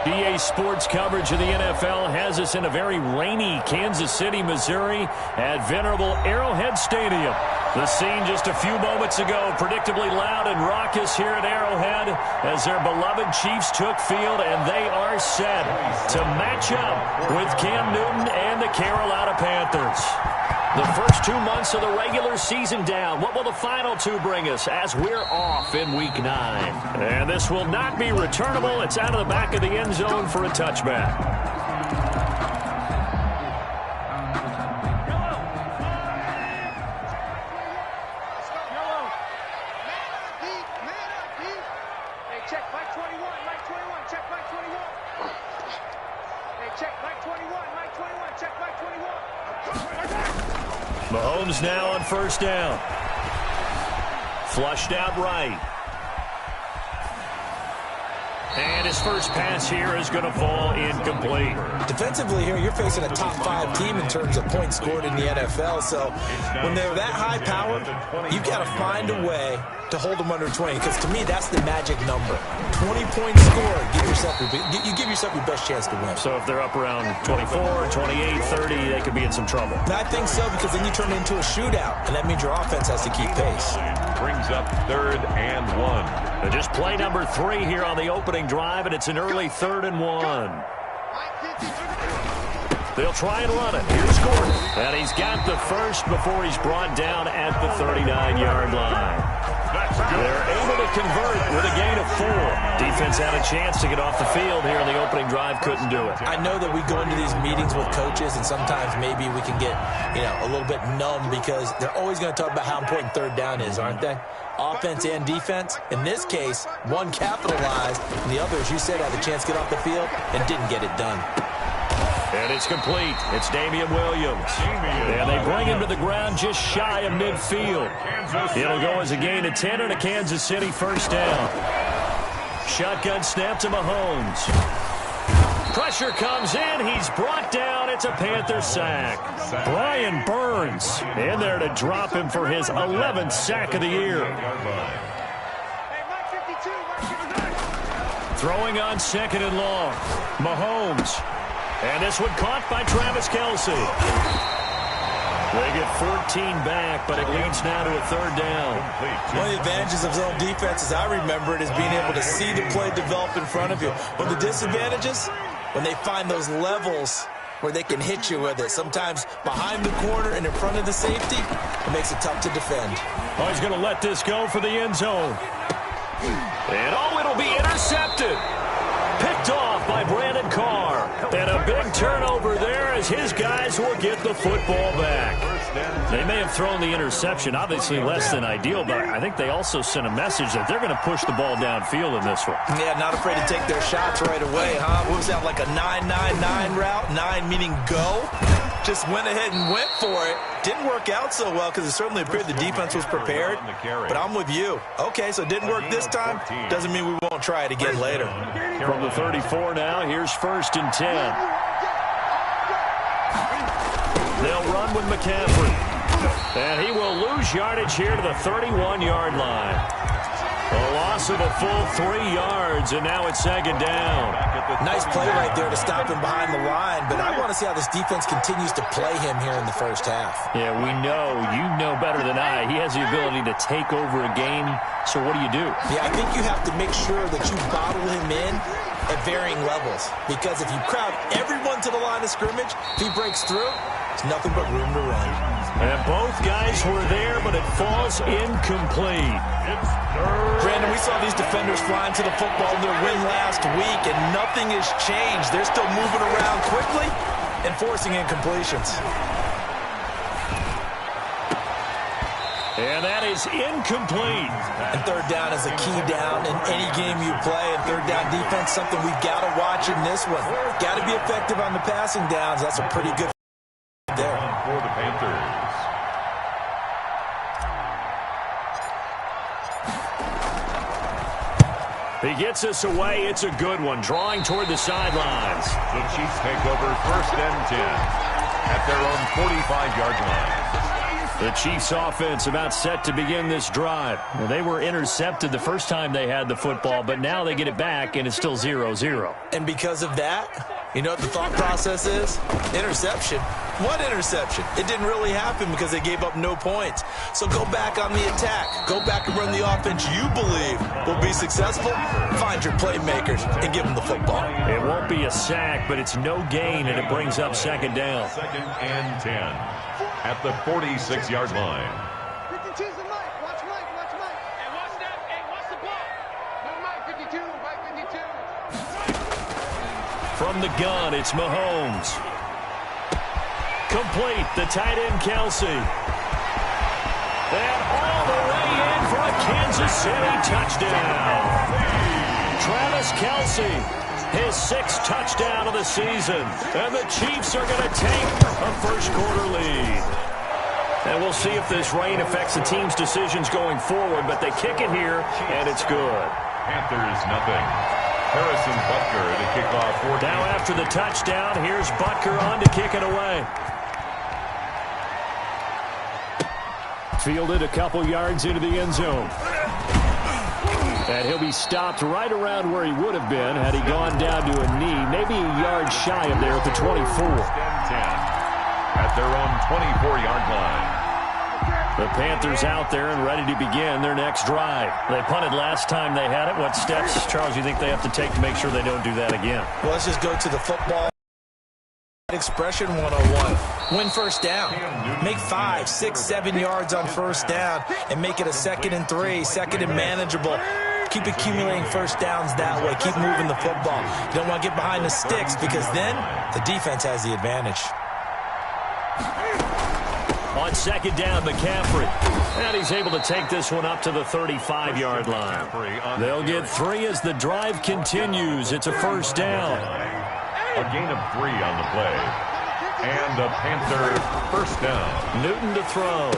EA Sports coverage of the NFL has us in a very rainy Kansas City, Missouri at venerable Arrowhead Stadium. The scene just a few moments ago, predictably loud and raucous here at Arrowhead as their beloved Chiefs took field, and they are set to match up with Cam Newton and the Carolina Panthers. The first 2 months of the regular season down. What will the final two bring us as we're off in Week 9? And this will not be returnable. It's out of the back of the end zone for a touchback. Mahomes now on first down. Flushed out right. And his first pass here is going to fall incomplete. Defensively here, you're facing a top 5 team in terms of points scored in the NFL. So when they're that high powered, you've got to find a way to hold them under 20. Because to me, that's the magic number. 20 points scored, you give yourself your best chance to win. So if they're up around 24, 28, 30, they could be in some trouble. And I think so, because then you turn it into a shootout, and that means your offense has to keep pace. Brings up 3rd and 1. Just play number 3 here on the opening drive, and it's an early 3rd and 1. They'll try and run it. Here's Gordon. And he's got the first before he's brought down at the 39-yard line. They're able to convert with a gain of 4. Defense had a chance to get off the field here in the opening drive. Couldn't do it. I know that we go into these meetings with coaches, and sometimes maybe we can get, a little bit numb because they're always going to talk about how important 3rd down is, aren't they? Offense and defense. In this case, one capitalized, and the other, as you said, had the chance to get off the field and didn't get it done. And it's complete. It's Damian Williams. And they bring him to the ground just shy of midfield. It'll go as a gain of 10 and a Kansas City first down. Shotgun snap to Mahomes. Pressure comes in. He's brought down. It's a Panther sack. Brian Burns in there to drop him for his 11th sack of the year. Throwing on 2nd and long. Mahomes. And this one caught by Travis Kelce. They get 14 back, but it leads now to a 3rd down. One of the advantages of zone defense, as I remember it, is being able to see the play develop in front of you. But the disadvantages, when they find those levels where they can hit you with it, sometimes behind the corner and in front of the safety, it makes it tough to defend. Oh, he's going to let this go for the end zone. And it'll be intercepted. Picked off by Brandon Carr. And a big turnover there as his guys will get the football back. They may have thrown the interception, obviously less than ideal, but I think they also sent a message that they're going to push the ball downfield in this one. Yeah, not afraid to take their shots right away, huh? What was that, like a 9-9-9 route? 9 meaning go? Just went ahead and went for it. Didn't work out so well because it certainly appeared the defense was prepared. But I'm with you. Okay, so it didn't work this time. Doesn't mean we won't try it again later. From the 34 now, here's 1st and 10. They'll run with McCaffrey. And he will lose yardage here to the 31-yard line. A loss of a full 3 yards, and now it's 2nd down. Nice play right there to stop him behind the line, but I want to see how this defense continues to play him here in the first half. Yeah, you know better than I. He has the ability to take over a game, so what do you do? Yeah, I think you have to make sure that you bottle him in at varying levels, because if you crowd everyone to the line of scrimmage, if he breaks through, it's nothing but room to run. And both guys were there, but it falls incomplete. Brandon, we saw these defenders flying to the football in their win last week, and nothing has changed. They're still moving around quickly and forcing incompletions. And that is incomplete. And 3rd down is a key down in any game you play. And 3rd down defense, something we've got to watch in this one. Got to be effective on the passing downs. That's a pretty good there. For the Panthers. He gets us away. It's a good one. Drawing toward the sidelines. The Chiefs take over 1st and 10 at their own 45-yard line. The Chiefs offense about set to begin this drive. Well, they were intercepted the first time they had the football, but now they get it back, and it's still 0-0. And because of that, you know what the thought process is? Interception. What interception? It didn't really happen because they gave up no points. So go back on the attack. Go back and run the offense you believe will be successful. Find your playmakers and give them the football. It won't be a sack, but it's no gain, and it brings up second down. 2nd and 10 at the 46-yard line. 52's the mic. Watch Mike. Watch Mike. Hey, watch that. Hey, watch the ball. No, Mike 52. Mike 52. From the gun, it's Mahomes. Complete, the tight end, Kelsey. And all the way in for a Kansas City touchdown. Travis Kelsey, his 6th touchdown of the season. And the Chiefs are going to take a first-quarter lead. And we'll see if this rain affects the team's decisions going forward, but they kick it here, and it's good. Panthers nothing. Harrison Butker to kick off 14. Now after the touchdown, here's Butker on to kick it away. Fielded a couple yards into the end zone. And he'll be stopped right around where he would have been had he gone down to a knee, maybe a yard shy of there at the 24. 10 at their own 24-yard line. The Panthers out there and ready to begin their next drive. They punted last time they had it. What steps, Charles, you think they have to take to make sure they don't do that again? Well, let's just go to the football expression 101. Win first down. Make 5, 6, 7 yards on first down and make it a 2nd and 3, 2nd and manageable. Keep accumulating first downs that way. Keep moving the football. You don't want to get behind the sticks because then the defense has the advantage. On second down, McCaffrey. And he's able to take this one up to the 35-yard line. They'll get 3 as the drive continues. It's a first down. A gain of 3 on the play. And a Panther first down. Newton to throw.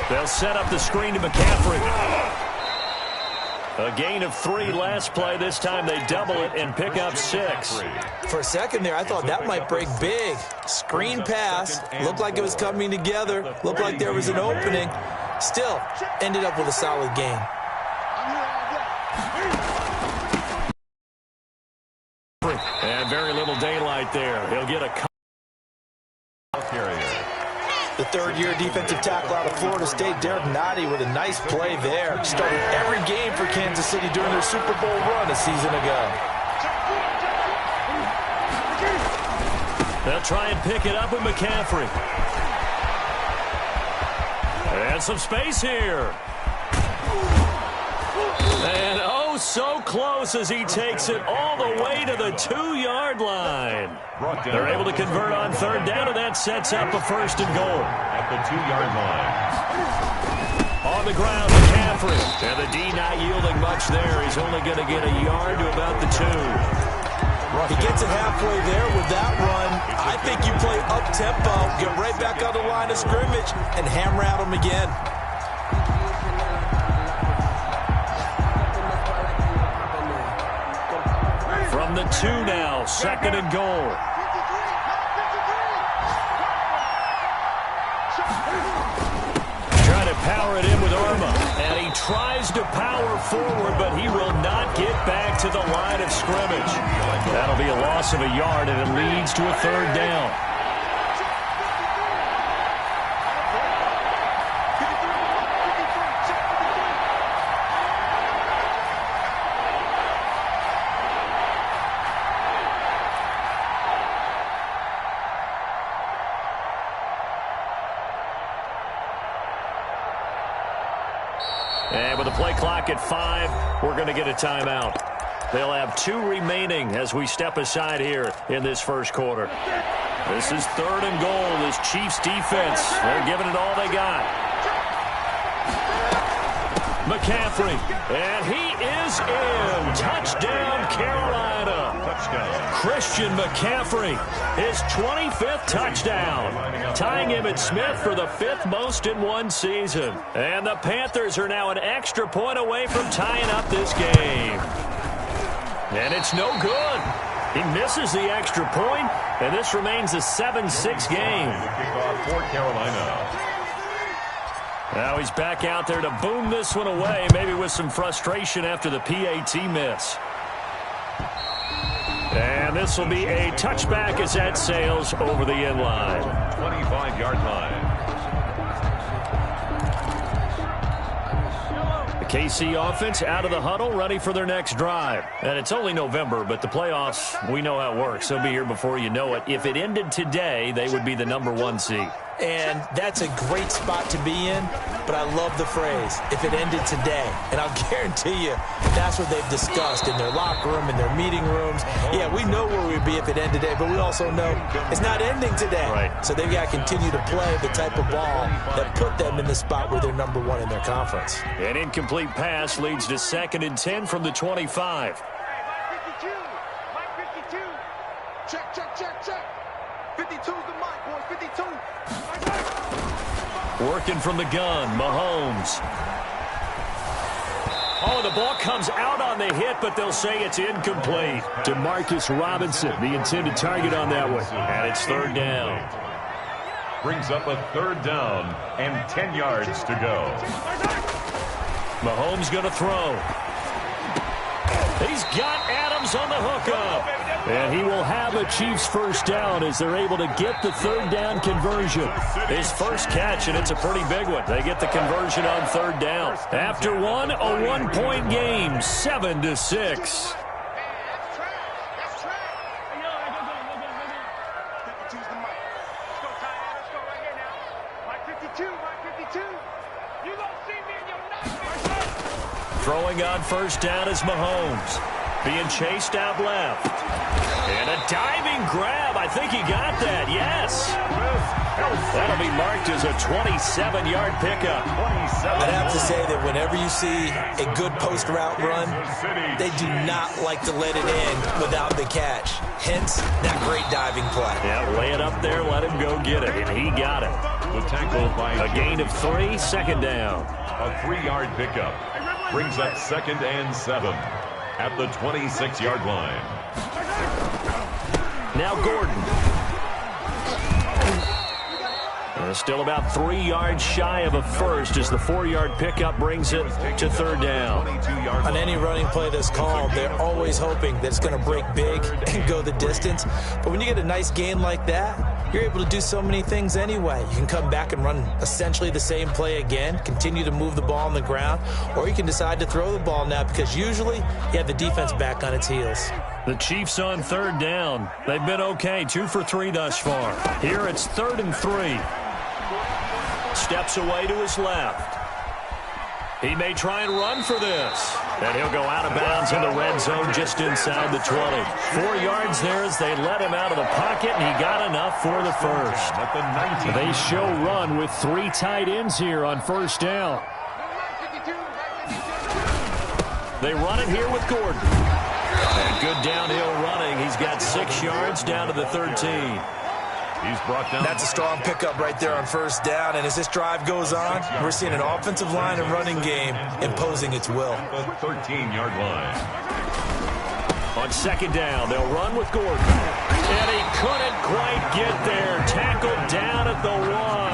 They'll set up the screen to McCaffrey. A gain of 3 last play. This time they double it and pick up 6. For a second there, I thought that might break big. Screen pass. Looked like it was coming together. Looked like there was an opening. Still, ended up with a solid gain. And very little daylight there. He'll get a The third-year defensive tackle out of Florida State, Derek Nottie, with a nice play there. Started every game for Kansas City during their Super Bowl run a season ago. They'll try and pick it up with McCaffrey. And some space here. And oh, so close as he takes it all the way to the 2-yard line. They're able to convert on third down, and that sets up a first and goal. At the 2-yard line. On the ground, McCaffrey. And the D not yielding much there. He's only going to get a yard to about the 2. He gets it halfway there with that run. I think you play up-tempo, get right back on the line of scrimmage, and hammer at him again. From the 2 now, second and goal. Trying to power it in with Irma. And he tries to power forward, but he will not get back to the line of scrimmage. That'll be a loss of a yard, and it leads to a third down. And with the play clock at 5, we're going to get a timeout. They'll have 2 remaining as we step aside here in this first quarter. This is third and goal. This Chiefs defense, they're giving it all they got. McCaffrey, and he is in. Touchdown, Carolina. Touchdown. Christian McCaffrey, his 25th touchdown, tying him and Smith for the 5th most in one season. And the Panthers are now an extra point away from tying up this game. And it's no good. He misses the extra point, and this remains a 7-6 game. The kickoff for Carolina. Now he's back out there to boom this one away, maybe with some frustration after the PAT miss. And this will be a touchback as that sails over the end line. 25-yard line. The KC offense out of the huddle, ready for their next drive. And it's only November, but the playoffs, we know how it works. They'll be here before you know it. If it ended today, they would be the #1 seed. And that's a great spot to be in, but I love the phrase, if it ended today. And I'll guarantee you that's what they've discussed in their locker room, in their meeting rooms. Yeah, we know where we'd be if it ended today, but we also know it's not ending today. Right. So they've got to continue to play the type of ball that put them in the spot where they're #1 in their conference. An incomplete pass leads to 2nd and 10 from the 25. Mike 52. Check, check, check, check. 52's the mic, boys. 52. Working from the gun, Mahomes. Oh, the ball comes out on the hit, but they'll say it's incomplete. Demarcus Robinson, the intended target on that one. And it's 3rd down. Brings up a 3rd down and 10 yards to go. Mahomes going to throw. He's got Adams on the hookup. And he will have a Chiefs 1st down as they're able to get the 3rd down conversion. His first catch, and it's a pretty big one. They get the conversion on 3rd down. After one, a 1-point game, 7-6. That's trash. That's trash. 52's the mic. Let's go, Ty. Let's go right here now. Mike 52. Mike 52. You gonna see me in your nightmare. Throwing on 1st down is Mahomes. Being chased out left. And a diving grab. I think he got that. Yes. That'll be marked as a 27-yard pickup. I'd have to say that whenever you see a good post route run, they do not like to let it in without the catch. Hence, that great diving play. Yeah, lay it up there, let him go get it, and he got it. The tackle by A gain of 3, 2nd down. a 3-yard pickup. Brings up 2nd and 7 at the 26-yard line. Now Gordon. Still about 3 yards shy of a first as the 4-yard pickup brings it to 3rd down. On any running play that's called, they're always hoping that it's going to break big and go the distance. But when you get a nice gain like that, you're able to do so many things anyway. You can come back and run essentially the same play again, continue to move the ball on the ground, or you can decide to throw the ball now because usually you have the defense back on its heels. The Chiefs on 3rd down. They've been okay, 2 for 3 thus far. Here it's 3rd and 3. Steps away to his left. He may try and run for this. And he'll go out of bounds in the red zone just inside the 20. 4 yards there as they let him out of the pocket, and he got enough for the first. They show run with 3 tight ends here on 1st down. They run it here with Gordon. And good downhill running. He's got 6 yards down to the 13. He's brought down. That's a strong pickup right there on 1st down. And as this drive goes on, we're seeing an offensive line and running game imposing its will. The 13-yard line. On 2nd down, they'll run with Gordon. And he couldn't quite get there. Tackled down at the 1.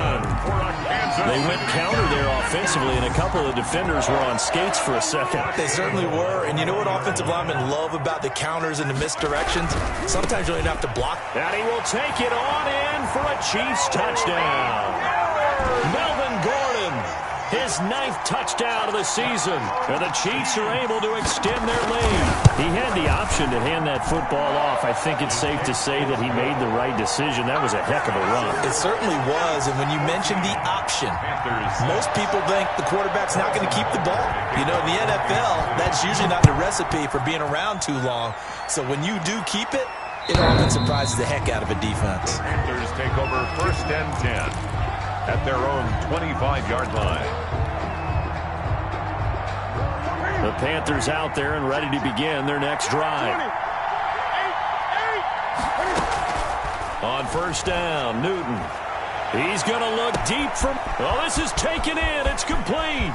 They went counter there offensively, and a couple of defenders were on skates for a second. They certainly were. And you know what offensive linemen love about the counters and the misdirections? Sometimes you don't even have to block. And he will take it on in for a Chiefs touchdown. Melvin Gordon, his 9th touchdown of the season. And the Chiefs are able to extend their lead. He had the option to hand that football off. I think it's safe to say that he made the right decision. That was a heck of a run. It certainly was. And when you mention the option, most people think the quarterback's not going to keep the ball. You know, in the NFL, that's usually not the recipe for being around too long. So when you do keep it, it often surprises the heck out of a defense. Panthers take over 1st and 10 at their own 25-yard line. The Panthers out there and ready to begin their next drive. On 1st down, Newton. He's going to look deep from... Oh, this is taken in. It's complete.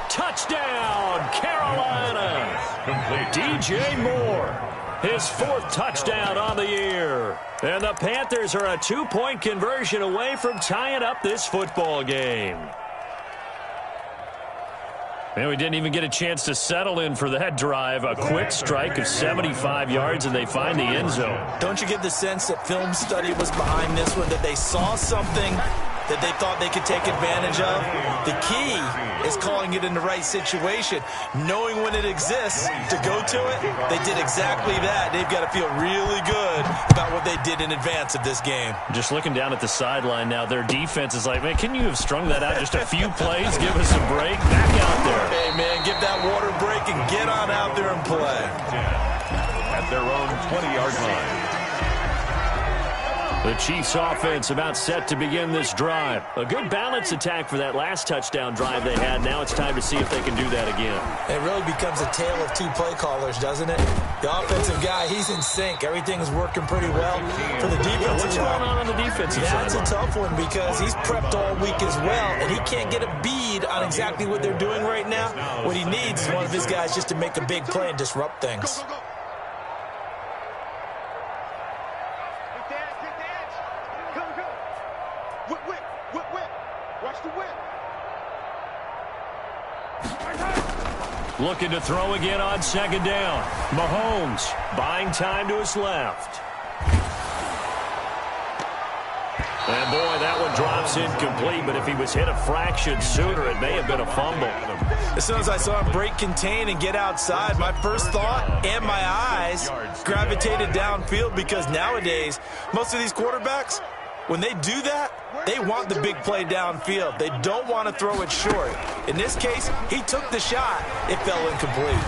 Touchdown, Carolina. Complete. DJ Moore. his 4th touchdown on the year. And the Panthers are a 2-point conversion away from tying up this football game. And we didn't even get a chance to settle in for that drive. A quick strike of 75 yards, and they find the end zone. Don't you get the sense that film study was behind this one, that they saw something that they thought they could take advantage of? The key is calling it in the right situation, knowing when it exists to go to it. They did exactly that. They've got to feel really good about what they did in advance of this game. Just looking down at the sideline now, their defense is like, man, can you have strung that out just a few plays? Give us a break. Back out there. Hey, man, give that water break and get on out there and play. At their own 20-yard line. The Chiefs offense about set to begin this drive. A good balance attack for that last touchdown drive they had. Now it's time to see if they can do that again. It really becomes a tale of 2 play callers, doesn't it? The offensive guy, he's in sync. Everything's working pretty well. For the defensive What's going on the defensive side? That's a tough one because he's prepped all week as well, and he can't get a bead on exactly what they're doing right now. What he needs is one of his guys just to make a big play and disrupt things. Looking to throw again on 2nd down. Mahomes buying time to his left. And boy, that one drops incomplete, but if he was hit a fraction sooner, it may have been a fumble. As soon as I saw him break contain and get outside, my first thought and my eyes gravitated downfield, because nowadays, most of these quarterbacks, when they do that, they want the big play downfield. They don't want to throw it short. In this case, he took the shot. It fell incomplete.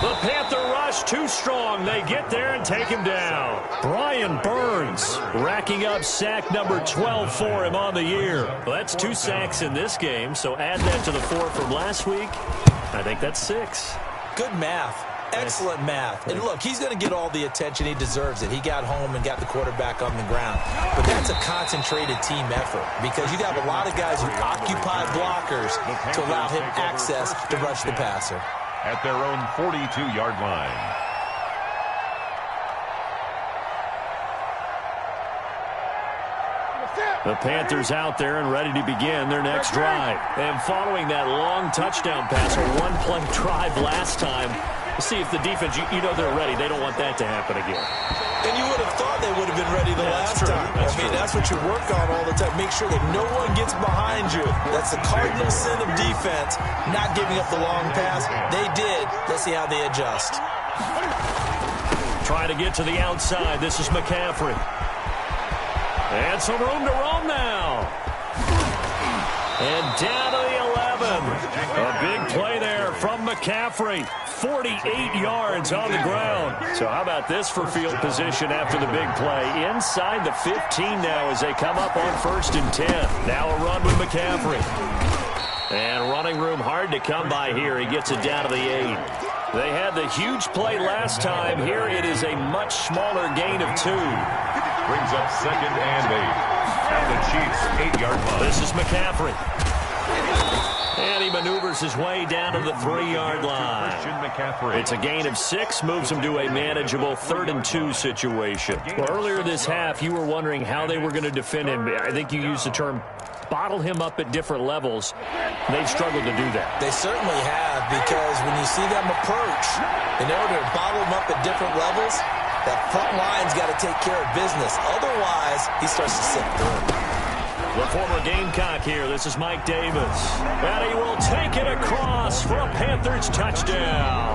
The Panther rush too strong. They get there and take him down. Brian Burns racking up sack number 12 for him on the year. Well, that's 2 sacks in this game, so add that to the 4 from last week. I think that's 6. Good math. Excellent math. And look, he's going to get all the attention. He deserves it. He got home and got the quarterback on the ground. But that's a concentrated team effort, because you have a lot of guys who occupy blockers to allow him access to rush the passer. At their own 42-yard line. The Panthers out there and ready to begin their next drive. And following that long touchdown pass, a 1-play drive last time, see if the defense, you know they're ready. They don't want that to happen again. And you would have thought they would have been ready the last time. That's what you work on all the time. Make sure that no one gets behind you. That's the cardinal sin of defense, not giving up the long pass. They did. Let's see how they adjust. Trying to get to the outside. This is McCaffrey. And some room to roam now. And down to the 11. A big play there from McCaffrey. 48 yards on the ground. So how about this for field position after the big play? Inside the 15 now as they come up on 1st and 10. Now a run with McCaffrey. And running room hard to come by here. He gets it down to the 8. They had the huge play last time. Here it is a much smaller gain of 2. Brings up 2nd and 8. At the Chiefs' 8-yard line. This is McCaffrey. And he maneuvers his way down to the 3-yard line. It's a gain of 6, moves him to a manageable 3rd and 2 situation. Well, earlier this half, you were wondering how they were going to defend him. I think you used the term bottle him up at different levels. They've struggled to do that. They certainly have, because when you see them approach, in order to bottle him up at different levels, that front line's got to take care of business. Otherwise, he starts to sink through. The former Gamecock here. This is Mike Davis. And he will take it across for a Panthers touchdown.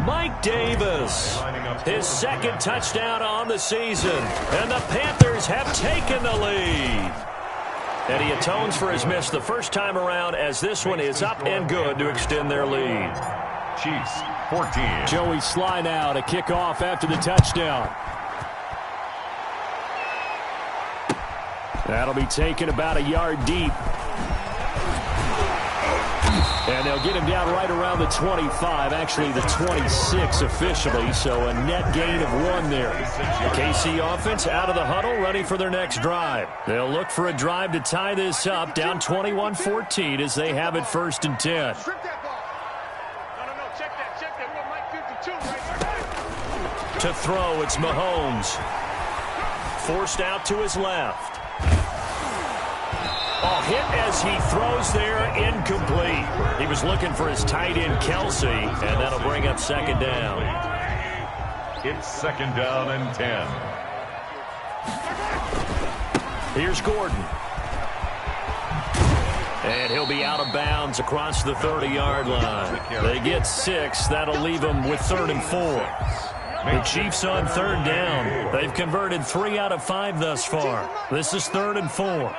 Mike Davis, his 2nd touchdown on the season. And the Panthers have taken the lead. And he atones for his miss the first time around, as this one is up and good to extend their lead. Chiefs, 14. Joey Sly now to kick off after the touchdown. That'll be taken about a yard deep. And they'll get him down right around the 25, actually the 26 officially, so a net gain of 1 there. The KC offense out of the huddle, ready for their next drive. They'll look for a drive to tie this up, down 21-14 as they have it 1st and 10. Strip that ball. No, check that. We want Mike 52 right here. To throw, it's Mahomes. Forced out to his left. Oh, hit as he throws there, incomplete. He was looking for his tight end, Kelsey, and that'll bring up second down. It's second down and 10. Here's Gordon. And he'll be out of bounds across the 30-yard line. They get 6. That'll leave them with 3rd and 4. The Chiefs on 3rd down. They've converted 3 out of 5 thus far. This is 3rd and 4.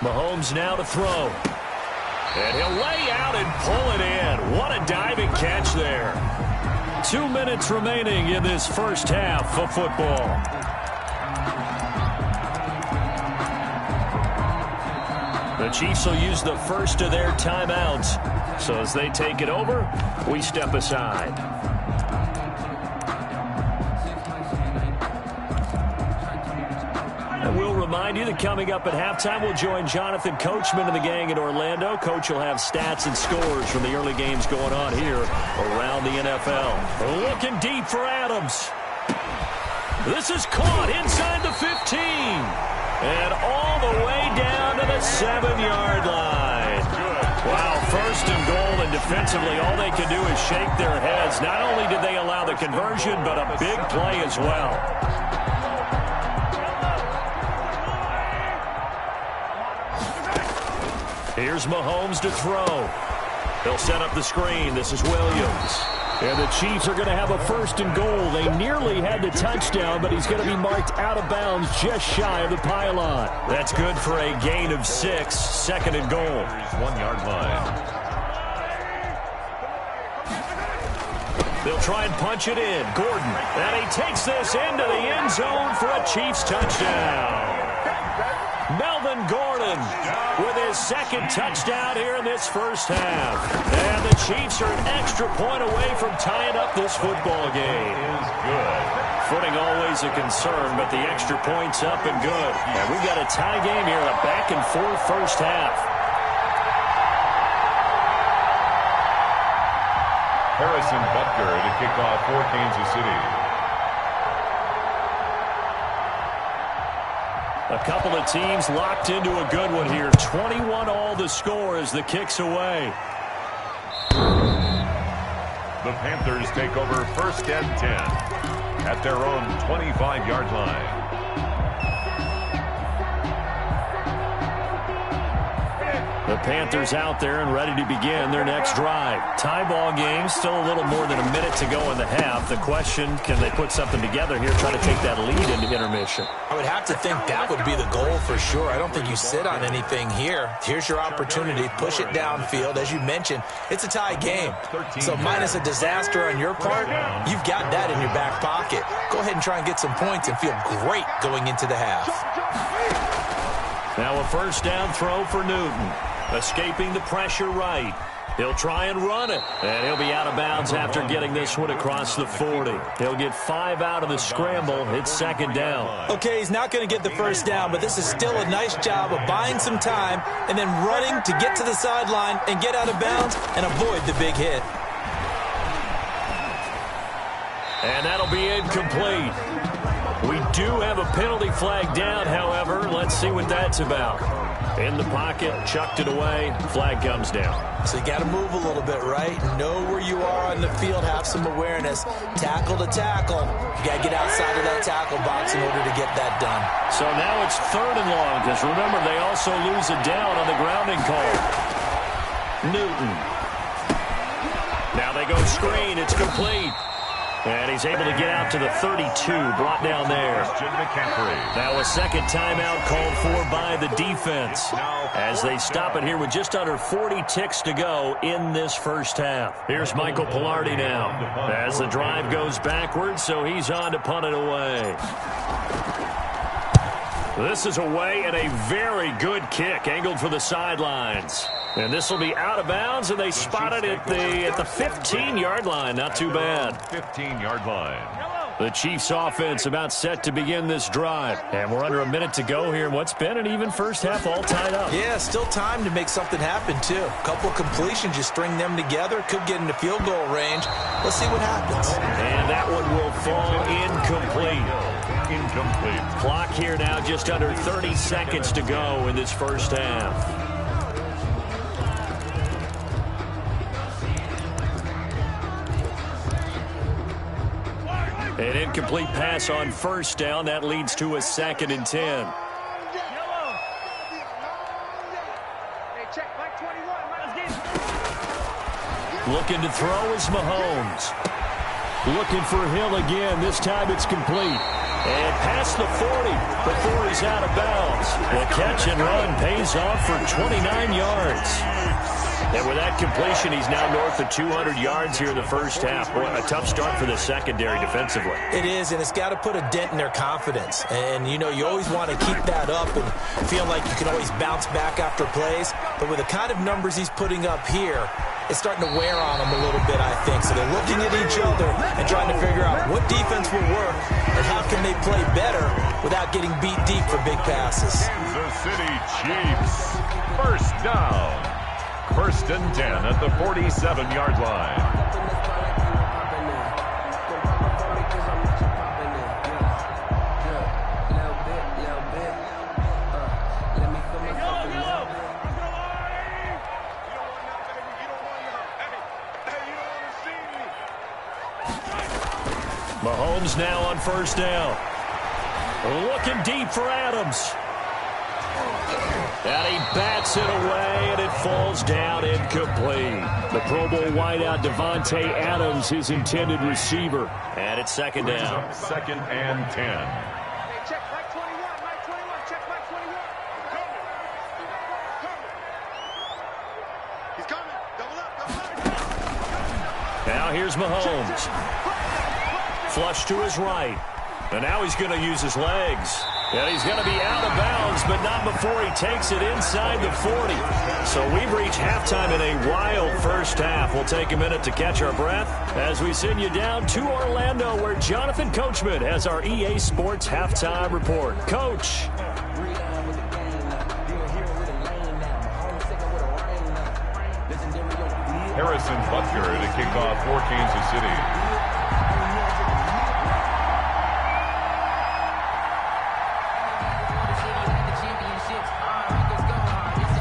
Mahomes now to throw. And he'll lay out and pull it in. What a diving catch there. 2 minutes remaining in this first half of football. The Chiefs will use the first of their timeouts. So as they take it over, we step aside. And we'll remind you that coming up at halftime, we'll join Jonathan Coachman and the gang in Orlando. Coach will have stats and scores from the early games going on here around the NFL. Looking deep for Adams. This is caught inside the 15. And all the way down to the 7-yard line. Wow, 1st and goal, and defensively all they can do is shake their heads. Not only did they allow the conversion, but a big play as well. Here's Mahomes to throw. He'll set up the screen. This is Williams. And the Chiefs are going to have a 1st and goal. They nearly had the touchdown, but he's going to be marked out of bounds just shy of the pylon. That's good for a gain of 6. 2nd and goal. 1-yard line. They'll try and punch it in. Gordon. And he takes this into the end zone for a Chiefs touchdown. Melvin Gordon with his 2nd touchdown here in this first half. And the Chiefs are an extra point away from tying up this football game. Is good. Footing always a concern, but the extra point's up and good. And we've got a tie game here, a back-and-forth first half. Harrison Butker to kick off for Kansas City. A couple of teams locked into a good one here. 21 all the score as the kick's away. The Panthers take over 1st and 10 at their own 25-yard line. The Panthers out there and ready to begin their next drive. Tie ball game, still a little more than a minute to go in the half. The question, can they put something together here, try to take that lead into intermission? I would have to think that would be the goal for sure. I don't think you sit on anything here. Here's your opportunity. Push it downfield. As you mentioned, it's a tie game. So minus a disaster on your part, you've got that in your back pocket. Go ahead and try and get some points and feel great going into the half. Now a 1st down throw for Newton. Escaping the pressure right. He'll try and run it. And he'll be out of bounds after getting this one across the 40. He'll get 5 out of the scramble. It's 2nd down. Okay, he's not going to get the 1st down, but this is still a nice job of buying some time and then running to get to the sideline and get out of bounds and avoid the big hit. And that'll be incomplete. We do have a penalty flag down, however. Let's see what that's about. In the pocket, chucked it away, flag comes down. So you got to move a little bit, right? Know where you are on the field, have some awareness. Tackle to tackle. You got to get outside of that tackle box in order to get that done. So now it's 3rd and long, because remember, they also lose a down on the grounding call. Newton. Now they go screen, it's complete. And he's able to get out to the 32, brought down there. Now a 2nd timeout called for by the defense as they stop it here with just under 40 ticks to go in this first half. Here's Michael Pilardi now as the drive goes backwards, so he's on to punt it away. This is away and a very good kick angled for the sidelines. And this will be out of bounds, and they spot it at the 15-yard line. Not too bad. 15-yard line. The Chiefs offense about set to begin this drive. And we're under a minute to go here in what's been an even first half all tied up. Yeah, still time to make something happen, too. A couple completions, you string them together, could get into field goal range. Let's see what happens. And that one will fall incomplete. Incomplete. Clock here now just under 30 seconds to go in this first half. An incomplete pass on first down. That leads to a 2nd and 10. Looking to throw is Mahomes. Looking for Hill again. This time it's complete. And past the 40 before he's out of bounds. The catch and run pays off for 29 yards. And with that completion, he's now north of 200 yards here in the first half. Boy, a tough start for the secondary defensively. It is, and it's got to put a dent in their confidence. And, you know, you always want to keep that up and feel like you can always bounce back after plays. But with the kind of numbers he's putting up here, it's starting to wear on them a little bit, I think. So they're looking at each other and trying to figure out what defense will work and how can they play better without getting beat deep for big passes. Kansas City Chiefs. First down. 1st and 10 at the 47-yard line. Mahomes now on first down. Looking deep for Adams. And he bats it away, and it falls down incomplete. The Pro Bowl wideout Devontae Adams, his intended receiver. And it's 2nd down. 2nd and 10. Hey, check Mike 21, Mike 21, check Mike 21. He's coming. Double up, double up. Now here's Mahomes. Flush to his right. And now he's going to use his legs. And he's going to be out of bounds, but not before he takes it inside the 40. So we've reached halftime in a wild first half. We'll take a minute to catch our breath as we send you down to Orlando, where Jonathan Coachman has our EA Sports Halftime Report. Coach. Harrison Butker to kick off for Kansas City.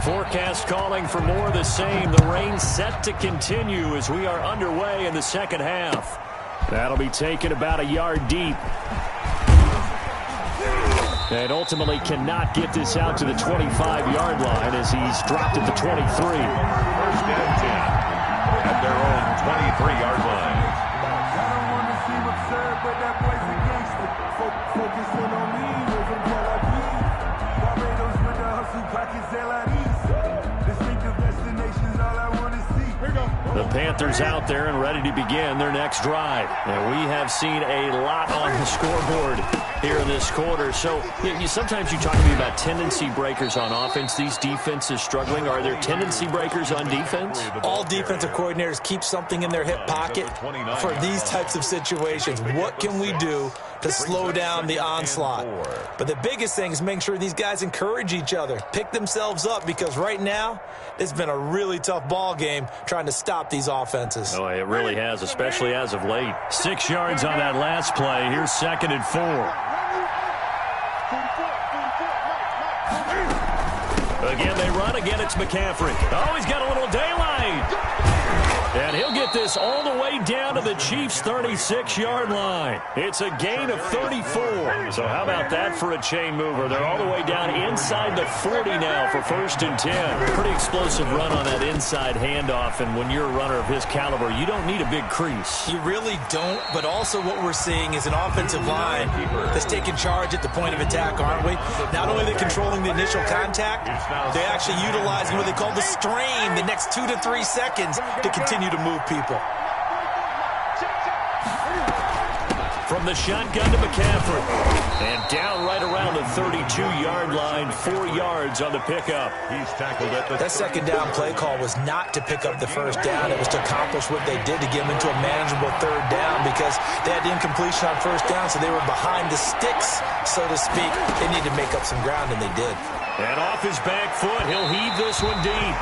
Forecast calling for more of the same. The rain set to continue as we are underway in the second half. That'll be taken about a yard deep. And ultimately cannot get this out to the 25-yard line as he's dropped at the 23. 1st and 10 at their own 23-yard line. I don't want to seem absurd, but that boy's a gangster. Focusing on me, live in Tel Aviv. Barbados with the hustle, pockets distinctive destinations, all I want to see. Here we go. The Panthers out there and ready to begin their next drive. And we have seen a lot on the scoreboard here in this quarter. So sometimes you talk to me about tendency breakers on offense. These defenses struggling. Are there tendency breakers on defense? All defensive coordinators keep something in their hip pocket for these types of situations. What can we do to slow down the onslaught? But the biggest thing is making sure these guys encourage each other, pick themselves up, because right now it's been a really tough ball game trying to stop these offenses. Oh, it really has, especially as of late. 6 yards on that last play. Here's 2nd and 4. Again, they run. Again, it's McCaffrey. Oh, he's got a little daylight. And he'll get this all the way down to the Chiefs' 36-yard line. It's a gain of 34. So how about that for a chain mover? They're all the way down inside the 40 now for 1st and 10. Pretty explosive run on that inside handoff, and when you're a runner of his caliber, you don't need a big crease. You really don't, but also what we're seeing is an offensive line that's taking charge at the point of attack, aren't we? Not only are they controlling the initial contact, they're actually utilizing what they call the strain the next 2 to 3 seconds to continue to move people. from the shotgun to McCaffrey. And down right around the 32-yard line, 4 yards on the pickup. He's tackled at the... That second down play call was not to pick up the first down. It was to accomplish what they did to get them into a manageable third down because they had the incompletion on first down, so they were behind the sticks, so to speak. They needed to make up some ground, and they did. And off his back foot, he'll heave this one deep.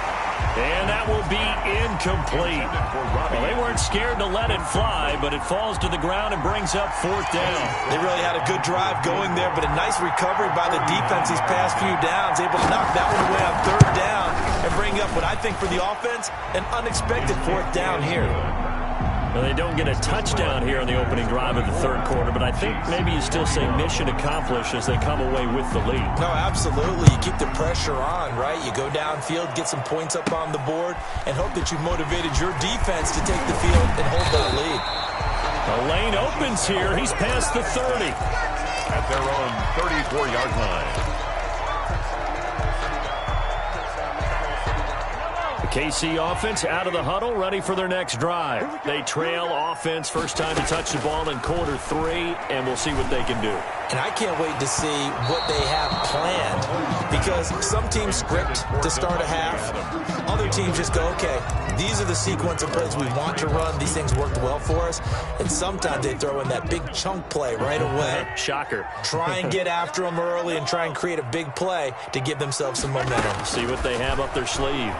And that will be incomplete. Well, they weren't scared to let it fly, but it falls to the ground and brings up fourth down. They really had a good drive going there, but a nice recovery by the defense these past few downs, able to knock that one away on third down and bring up what I think for the offense, an unexpected fourth down here. Well, they don't get a touchdown here in the opening drive of the third quarter, but I think maybe you still say mission accomplished as they come away with the lead. No, absolutely. You keep the pressure on, right? You go downfield, get some points up on the board, and hope that you've motivated your defense to take the field and hold that lead. The lane opens here. He's past the 30. At their own 34-yard line. KC offense out of the huddle, ready for their next drive. They trail offense, first time to touch the ball in quarter 3, and we'll see what they can do. And I can't wait to see what they have planned because some teams script to start a half. Other teams just go, okay, these are the sequence of plays we want to run. These things worked well for us. And sometimes they throw in that big chunk play right away. Shocker. Try and get after them early and try and create a big play to give themselves some momentum. See what they have up their sleeve.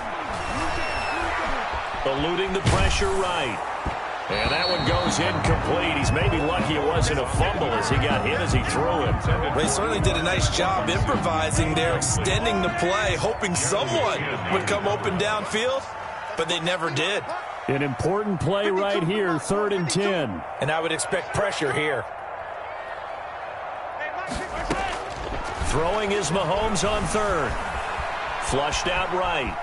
Eluding the pressure right. And that one goes incomplete. He's maybe lucky it wasn't a fumble as he got hit as he threw it. They certainly did a nice job improvising there, extending the play, hoping someone would come open downfield, but they never did. An important play right here, 3rd and 10. And I would expect pressure here. Throwing is Mahomes on 3rd. Flushed out right.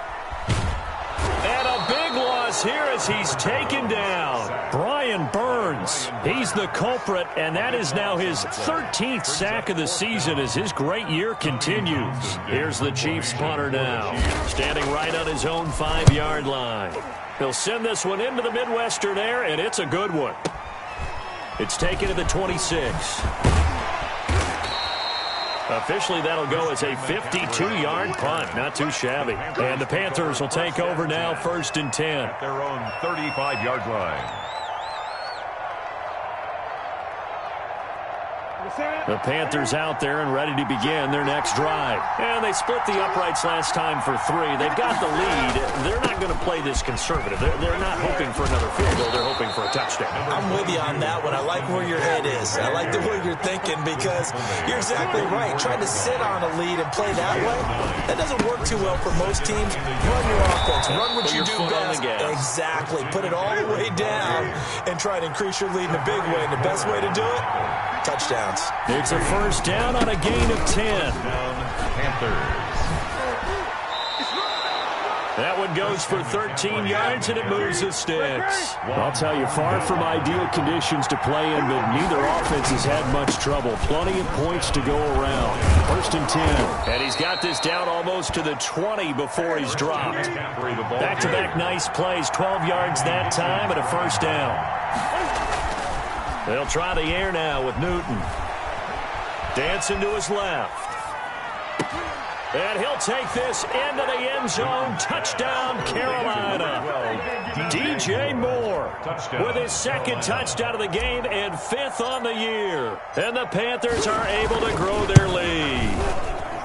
And a big loss here as he's taken down. Brian Burns, he's the culprit, and that is now his 13th sack of the season as his great year continues. Here's the Chiefs punter now, standing right on his own 5-yard line. He'll send this one into the Midwestern air, and it's a good one. It's taken to the 26. Officially, that'll go as a 52-yard punt. Not too shabby. And the Panthers will take over now, 1st and 10. At their own 35-yard line. The Panthers out there and ready to begin their next drive. And they split the uprights last time for 3. They've got the lead. They're not going to play this conservative. They're not hoping for another field goal. They're hoping for a touchdown. I'm with you on that one. I like where your head is. I like the way you're thinking because you're exactly right. Trying to sit on a lead and play that way, that doesn't work too well for most teams. Run your offense. Run what you do best. Exactly. Put it all the way down and try to increase your lead in a big way. And the best way to do it, touchdowns. It's a first down on a gain of 10. Panthers. That one goes for 13 yards, and it moves the sticks. I'll tell you, far from ideal conditions to play in, but neither offense has had much trouble. Plenty of points to go around. 1st and 10. And he's got this down almost to the 20 before he's dropped. Back-to-back nice plays, 12 yards that time, and a first down. They'll try the air now with Newton. Dancing to his left. And he'll take this into the end zone. Touchdown, Carolina. DJ Moore with his 2nd touchdown of the game and 5th on the year. And the Panthers are able to grow their lead.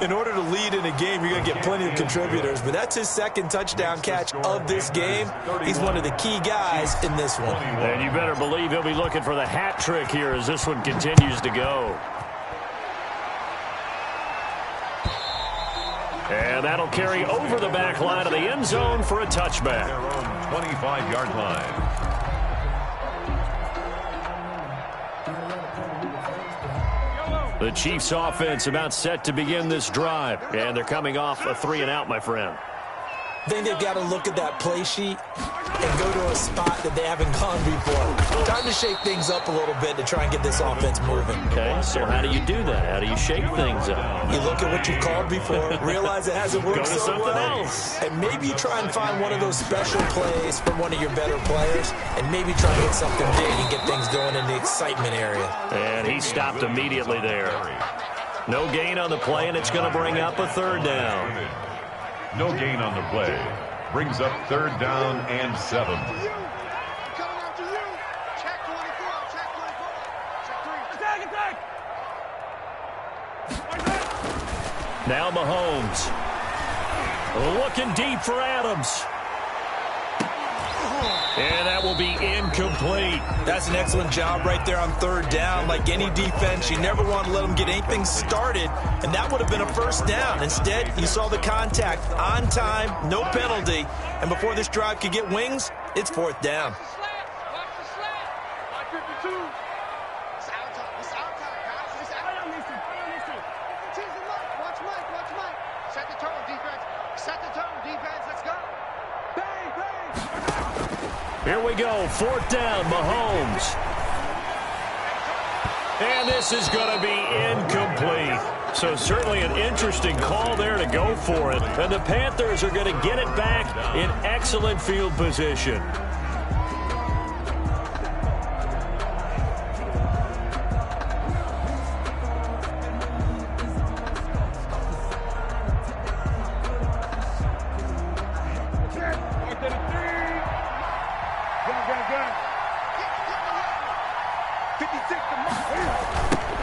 In order to lead in a game, you're going to get plenty of contributors, but that's his 2nd touchdown catch of this game. He's one of the key guys in this one. And you better believe he'll be looking for the hat trick here as this one continues to go. And that'll carry over the back line of the end zone for a touchback. Their own 25-yard line. The Chiefs offense about set to begin this drive. And they're coming off a 3-and-out, my friend. I think they've got to look at that play sheet and go to a spot that they haven't gone before. Time to shake things up a little bit to try and get this offense moving. Okay, so how do you do that? How do you shake things up? You look at what you've called before, realize it hasn't worked Go to so something well, else. and maybe you try and find one of those special plays from one of your better players, and maybe try and get something big and get things going in the excitement area. And he stopped immediately there. No gain on the play, and it's going to bring up a third down. No gain on the play. Brings up third down and 7. Now Mahomes. Looking deep for Adams. And that will be incomplete. That's an excellent job right there on third down. Like any defense, you never want to let them get anything started, and that would have been a first down. Instead, you saw the contact on time, no penalty, and before this drive could get wings, it's fourth down. Here we go, fourth down, Mahomes. And this is going to be incomplete. So certainly an interesting call there to go for it. And the Panthers are going to get it back in excellent field position.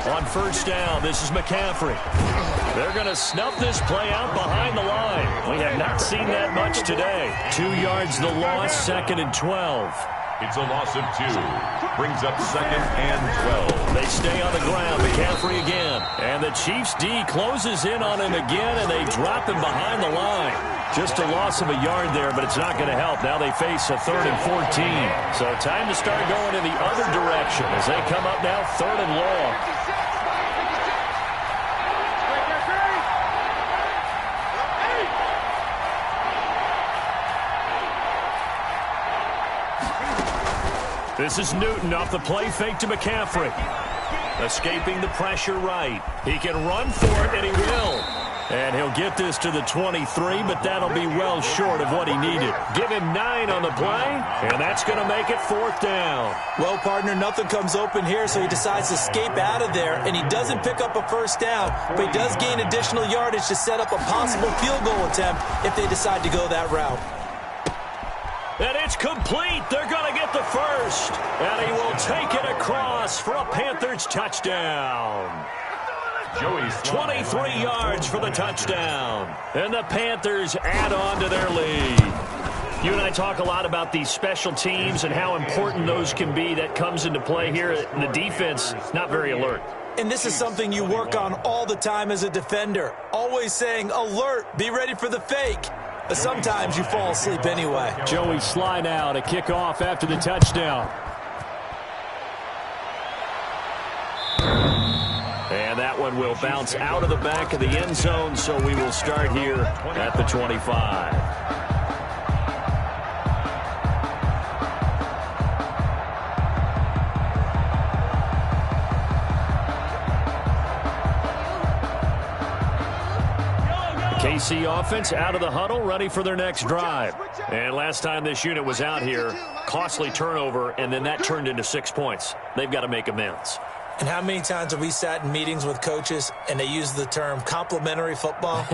On first down, this is McCaffrey. They're going to snuff this play out behind the line. We have not seen that much today. 2 yards the loss, second and 12. It's a loss of 2. Brings up second and 12. They stay on the ground. McCaffrey again. And the Chiefs D closes in on him again, and they drop him behind the line. Just a loss of a yard there, but it's not going to help. Now they face a third and 14. So time to start going in the other direction as they come up now third and long. This is Newton off the play fake to McCaffrey. Escaping the pressure right. He can run for it, and he will. And he'll get this to the 23, but that'll be well short of what he needed. Give him 9 on the play, and that's going to make it fourth down. Well, partner, nothing comes open here, so he decides to escape out of there, and he doesn't pick up a first down, but he does gain additional yardage to set up a possible field goal attempt if they decide to go that route. And it's complete. They're going to get the first. And he will take it across for a Panthers touchdown. 23 yards for the touchdown. And the Panthers add on to their lead. You and I talk a lot about these special teams and how important those can be. That comes into play here. The defense, not very alert. And this is something you work on all the time as a defender. Always saying, alert, be ready for the fake. But sometimes you fall asleep anyway. Joey Sly now to kick off after the touchdown. And that one will bounce out of the back of the end zone, so we will start here at the 25. KC offense out of the huddle, ready for their next drive. And last time this unit was out here, costly turnover, and then that turned into 6 points. They've got to make amends. And how many times have we sat in meetings with coaches and they use the term complementary football?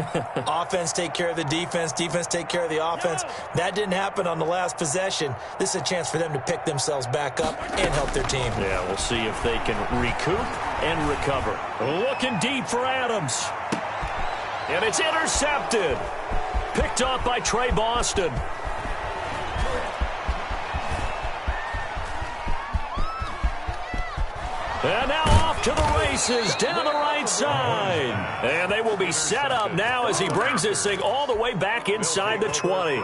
Offense take care of the defense, defense take care of the offense. That didn't happen on the last possession. This is a chance for them to pick themselves back up and help their team. Yeah, we'll see if they can recoup and recover. Looking deep for Adams. And it's intercepted. Picked off by Trey Boston. And now off to the races down the right side. And they will be set up now as he brings this thing all the way back inside the 20.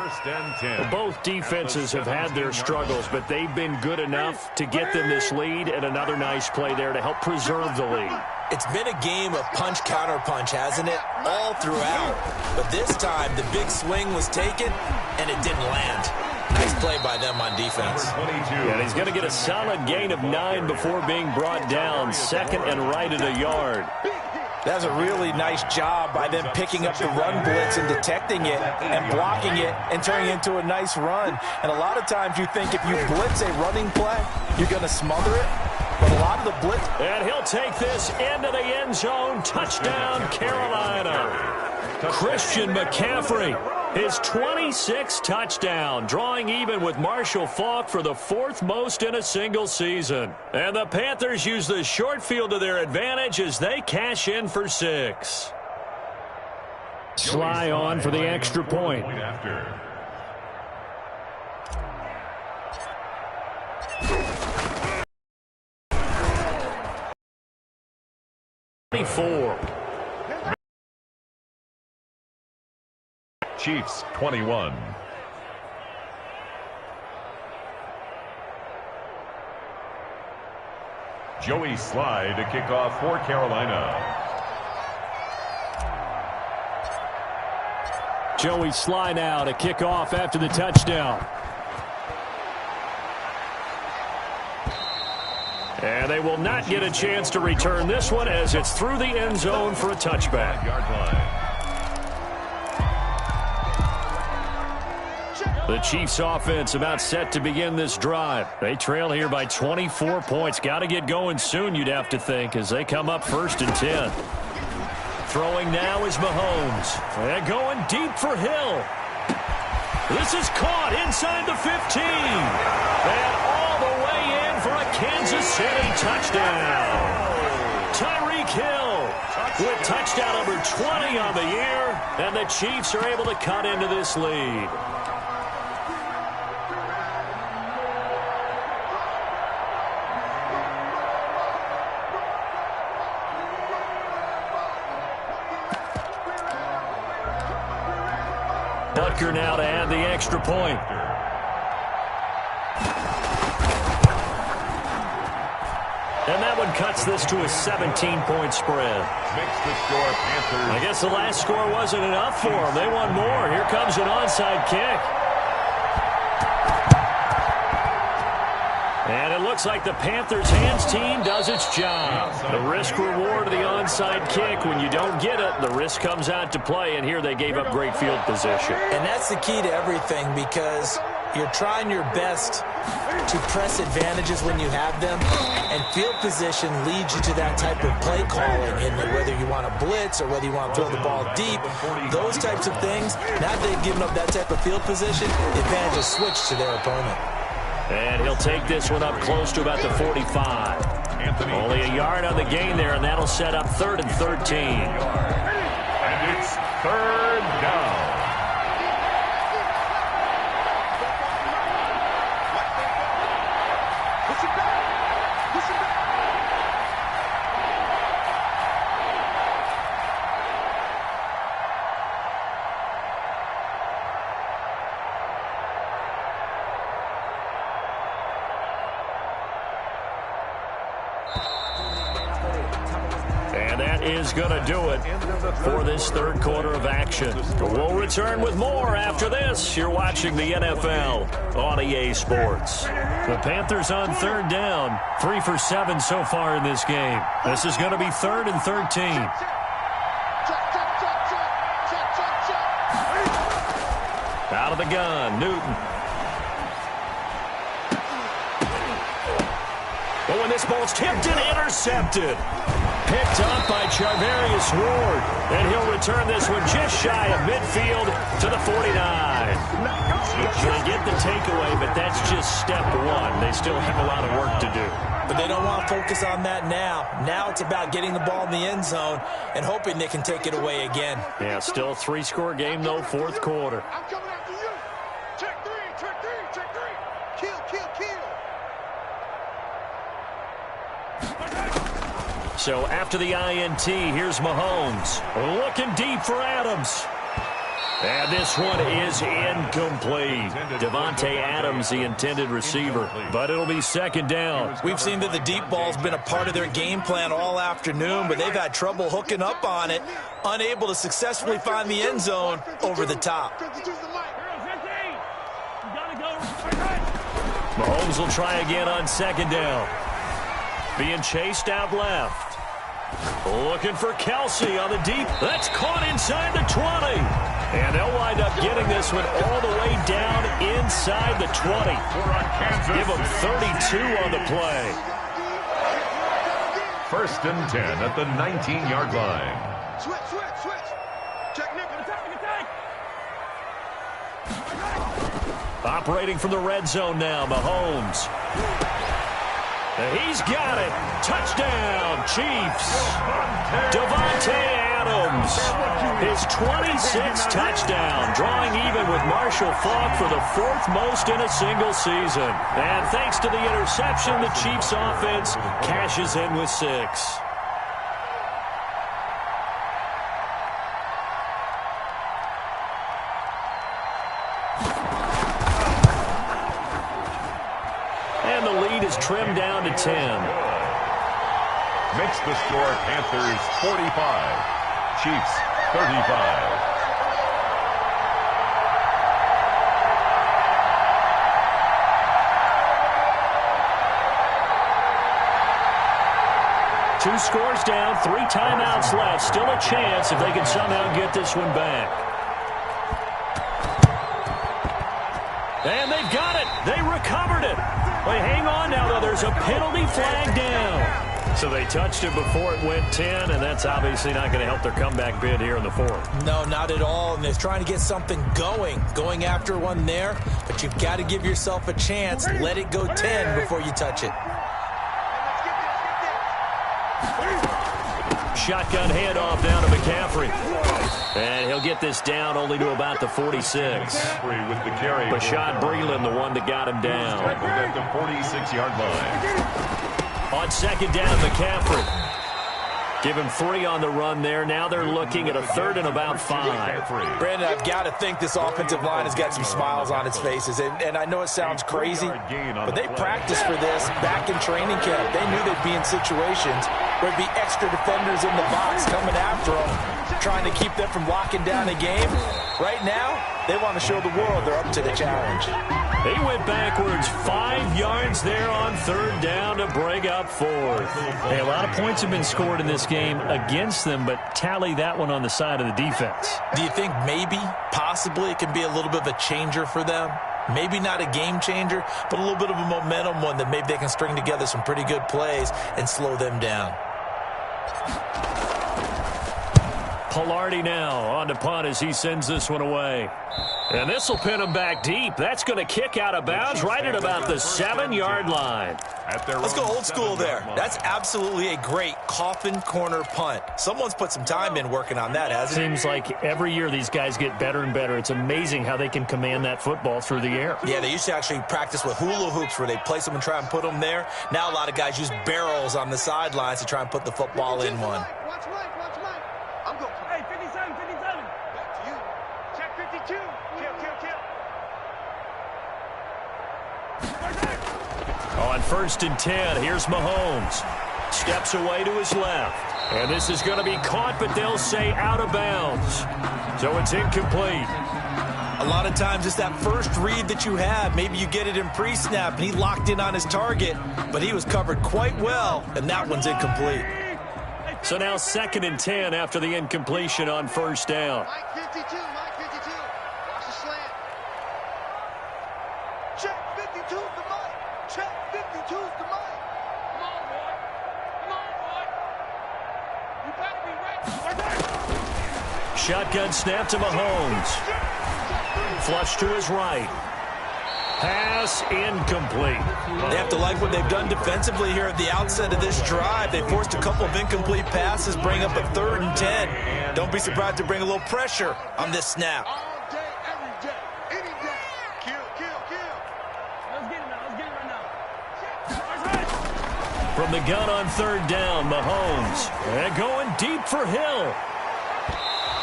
Both defenses have had their struggles, but they've been good enough to get them this lead, and another nice play there to help preserve the lead. It's been a game of punch-counter-punch, hasn't it? All throughout. But this time, the big swing was taken, and it didn't land. Nice play by them on defense. And he's going to get a solid gain of 9 before being brought down. Second and right at a yard. That's a really nice job by them picking up the run blitz and detecting it and blocking it and turning it into a nice run. And a lot of times you think if you blitz a running play, you're going to smother it. But a lot of the blitz. And he'll take this into the end zone. Touchdown, Carolina. Christian McCaffrey, his 26th touchdown, drawing even with Marshall Faulk for the 4th most in a single season. And the Panthers use the short field to their advantage as they cash in for 6. Sly on for the extra point. 24. Chiefs 21. Joey Sly to kick off for Carolina. Joey Sly now to kick off after the touchdown. And they will not get a chance to return this one as it's through the end zone for a touchback. Yard line. The Chiefs offense about set to begin this drive. They trail here by 24 points. Got to get going soon, you'd have to think, as they come up 1st and 10. Throwing now is Mahomes. And going deep for Hill. This is caught inside the 15. And all the way in for a Kansas City touchdown. Tyreek Hill with touchdown number 20 on the year. And the Chiefs are able to cut into this lead. Butker now to add the extra point. And that one cuts this to a 17-point spread. Makes the score Panthers. I guess the last score wasn't enough for them. They want more. Here comes an onside kick. And it looks like the Panthers hands team does its job. The risk reward of the onside kick. When you don't get it, the risk comes out to play. And here they gave up great field position. And that's the key to everything, because you're trying your best to press advantages when you have them, and field position leads you to that type of play calling, in whether you want to blitz or whether you want to throw the ball deep, those types of things. Now that they've given up that type of field position, the advantage is switched to their opponent. And he'll take this one up close to about the 45. Only a yard on the gain there, and that'll set up 3rd and 13. And it's 3rd down. Is going to do it for this 3rd quarter of action. We'll return with more after this. You're watching the NFL on EA Sports. The Panthers on 3rd down. 3 for 7 so far in this game. This is going to be 3rd and 13. Out of the gun, Newton. But when this ball's tipped and intercepted. Picked up by Charvarius Ward. And he'll return this one just shy of midfield to the 49. They get the takeaway, but that's just step 1. They still have a lot of work to do. But they don't want to focus on that now. Now it's about getting the ball in the end zone and hoping they can take it away again. Yeah, still a 3-score game, though, 4th quarter. I'm coming after you. Check 3, check 3, check 3. Kill, kill, kill. So after the INT, here's Mahomes. Looking deep for Adams. And this one is incomplete. Devontae Adams, the intended receiver. But it'll be 2nd down. We've seen that the deep ball's been a part of their game plan all afternoon, but they've had trouble hooking up on it, unable to successfully find the end zone over the top. 52's the mic. 15. You gotta go. Mahomes will try again on second down. Being chased out left. Looking for Kelsey on the deep. That's caught inside the 20. And they'll wind up getting this one all the way down inside the 20. Give them 32 on the play. 1st and 10 at the 19-yard line. Switch. Check Nick. Attack. Operating from the red zone now, Mahomes. He's got it. Touchdown, Chiefs. Davante Adams. His 26th touchdown, drawing even with Marshall Faulk for the 4th most in a single season. And thanks to the interception, the Chiefs offense cashes in with 6. And the lead is trimmed down to 10. Makes the score Panthers 45, Chiefs 35. Two scores down, 3 timeouts left. Still a chance if they can somehow get this one back. And they've got it. They recovered it. They hang on now, though. There's a penalty flag down. So they touched it before it went 10, and that's obviously not going to help their comeback bid here in the 4th. No, not at all. And they're trying to get something going after one there. But you've got to give yourself a chance. Let it go 10 before you touch it. Shotgun handoff down to McCaffrey. And he'll get this down only to about the 46. McCaffrey with the carry. Bashad Breeland, the one that got him down. At the 46-yard line. On second down, McCaffrey. Give him 3 on the run there. Now they're looking at a 3rd and about 5. Brandon, I've got to think this offensive line has got some smiles on its faces. And I know it sounds crazy, but they practiced for this back in training camp. They knew they'd be in situations where there'd be extra defenders in the box coming after them, trying to keep them from locking down a game. Right now, they want to show the world they're up to the challenge. He went backwards 5 yards there on 3rd down to break up 4th. Hey, a lot of points have been scored in this game against them, but tally that one on the side of the defense. Do you think maybe, possibly, it can be a little bit of a changer for them? Maybe not a game changer, but a little bit of a momentum one that maybe they can string together some pretty good plays and slow them down. Pilardi now on to punt as he sends this one away. And this will pin him back deep. That's going to kick out of bounds right at about the 7-yard line. Let's go old school there. That's absolutely a great coffin corner punt. Someone's put some time in working on that, hasn't it? Seems like every year these guys get better and better. It's amazing how they can command that football through the air. Yeah, they used to actually practice with hula hoops where they place them and try and put them there. Now a lot of guys use barrels on the sidelines to try and put the football in one. Watch Mike. I'm going. Hey, 57. Back to you. Check 52. Kill. On 1st and 10, here's Mahomes. Steps away to his left. And this is going to be caught, but they'll say out of bounds. So it's incomplete. A lot of times it's that first read that you have. Maybe you get it in pre-snap, and he locked in on his target, but he was covered quite well, and that one's incomplete. So now 2nd and 10 after the incompletion on 1st down. Mike 52. Watch the slant. Check 52's the Mike. Check 52's the Mike. Come on, boy. You better be ready. Shotgun snap to Mahomes. Flush to his right. Pass incomplete. They have to like what they've done defensively here at the outset of this drive. They forced a couple of incomplete passes, bring up a 3rd and 10. Don't be surprised to bring a little pressure on this snap. All day, every day, any day. Kill. Let's get it right now. From the gun on 3rd down, Mahomes. And going deep for Hill.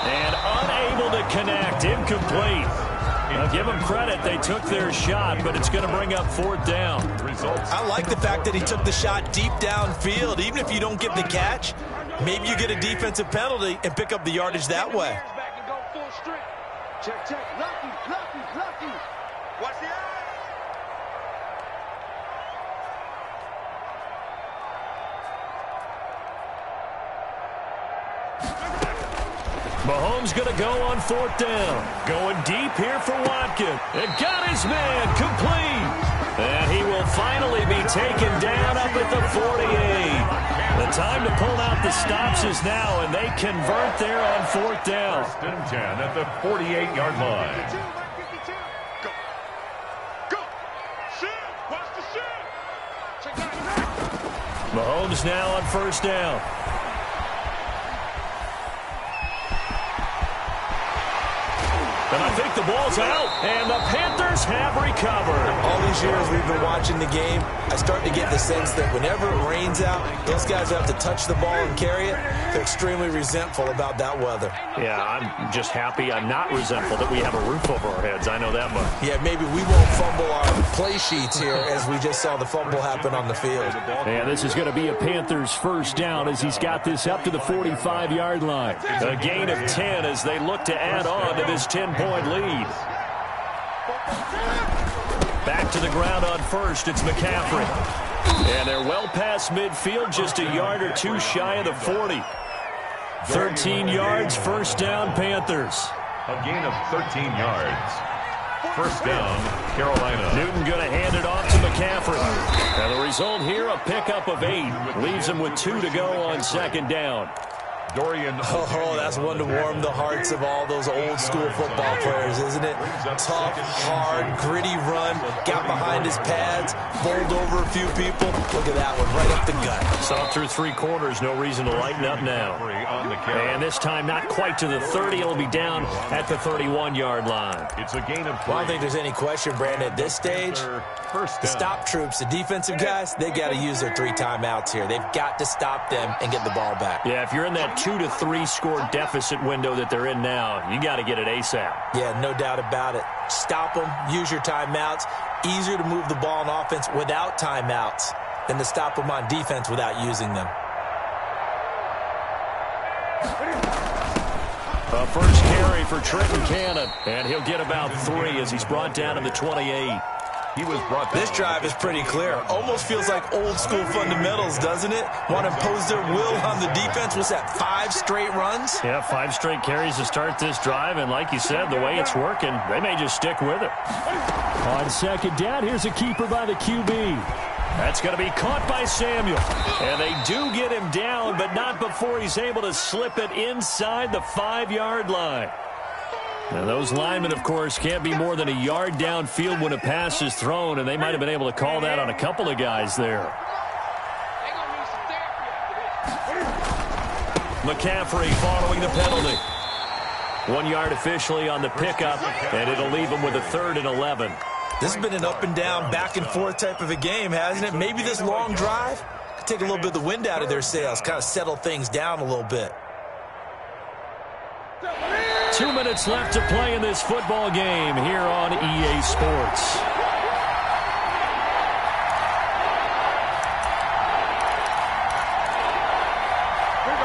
And unable to connect. Incomplete. Now, give them credit. They took their shot, but it's going to bring up 4th down. I like the fact that he took the shot deep downfield. Even if you don't get the catch, maybe you get a defensive penalty and pick up the yardage that way. Check. Lucky. Watch the eye. Mahomes going to go on 4th down. Going deep here for Watkins. And got his man complete. And he will finally be taken down up at the 48. The time to pull out the stops is now, and they convert there on 4th down. 1st and 10 at the 48-yard line. Go. Go. Shoot. Watch the shoot. Check that. Mahomes now on 1st down. And I think the ball's out, and the Panthers have recovered. All these years we've been watching the game, I start to get the sense that whenever it rains out, those guys have to touch the ball and carry it. They're extremely resentful about that weather. Yeah, I'm just happy I'm not resentful that we have a roof over our heads. I know that much. Yeah, maybe we won't fumble our play sheets here as we just saw the fumble happen on the field. And this is going to be a Panthers 1st down as he's got this up to the 45-yard line. A gain of 10 as they look to add on to this 10-point lead. Back to the ground on 1st, it's McCaffrey. And they're well past midfield, just a yard or two shy of the 40. 13 yards, 1st down, Panthers. A gain of 13 yards. 1st down, Carolina. Newton going to hand it off to McCaffrey. And the result here, a pickup of 8. Leaves him with 2 to go on 2nd down. Oh, that's one to warm the hearts of all those old-school football players, isn't it? Tough, hard, gritty run, got behind his pads, bowled over a few people. Look at that one, right up the gut. Saw through 3 quarters, no reason to lighten up now. And this time not quite to the 30. It'll be down at the 31-yard line. It's a gain of 3. Well, I don't think there's any question, Brandon, at this stage, the stop troops, the defensive guys, they've got to use their 3 timeouts here. They've got to stop them and get the ball back. Yeah, if you're in that 2 to 3 score deficit window that they're in now, you got to get it ASAP. Yeah, no doubt about it. Stop them, use your timeouts. Easier to move the ball on offense without timeouts than to stop them on defense without using them. A first carry for Trenton Cannon, and he'll get about 3 as he's brought down to the 28. He was brought down. This drive is pretty clear. Almost feels like old-school fundamentals, doesn't it? Want to impose their will on the defense. What's that, 5 straight runs? Yeah, 5 straight carries to start this drive, and like you said, the way it's working, they may just stick with it. On 2nd down, here's a keeper by the QB. That's going to be caught by Samuel. And they do get him down, but not before he's able to slip it inside the 5-yard line. Now, those linemen, of course, can't be more than a yard downfield when a pass is thrown, and they might have been able to call that on a couple of guys there. McCaffrey following the penalty. 1 yard officially on the pickup, and it'll leave him with a 3rd and 11. This has been an up-and-down, back-and-forth type of a game, hasn't it? Maybe this long drive could take a little bit of the wind out of their sails, kind of settle things down a little bit. 2 minutes left to play in this football game here on EA Sports.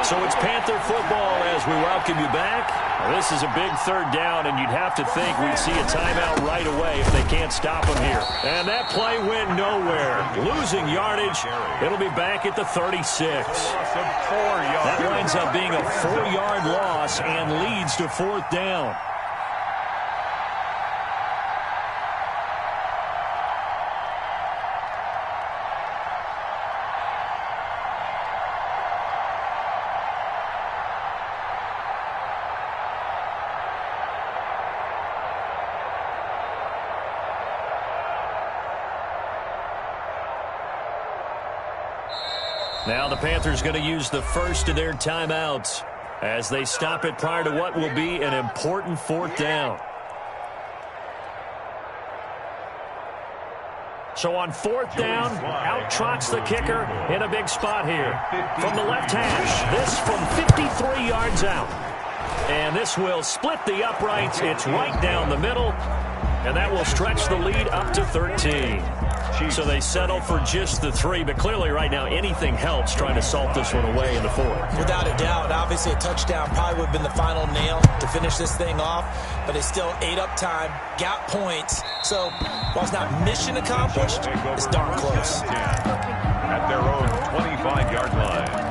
So it's Panther football as we welcome you back. Now, this is a big 3rd down, and you'd have to think we'd see a timeout right away if they can't stop them here. And that play went nowhere. Losing yardage. It'll be back at the 36. That winds up being a 4-yard loss and leads to 4th down. Now the Panthers going to use the first of their timeouts as they stop it prior to what will be an important 4th down. So on 4th down, out trots the kicker in a big spot here. From the left hash, this from 53 yards out. And this will split the uprights. It's right down the middle. And that will stretch the lead up to 13. So they settle for just the 3, but clearly right now anything helps trying to salt this one away in the 4th. Without a doubt, obviously a touchdown probably would have been the final nail to finish this thing off, but it's still ate up time, got points. So while it's not mission accomplished, it's darn close. At their own 25-yard line.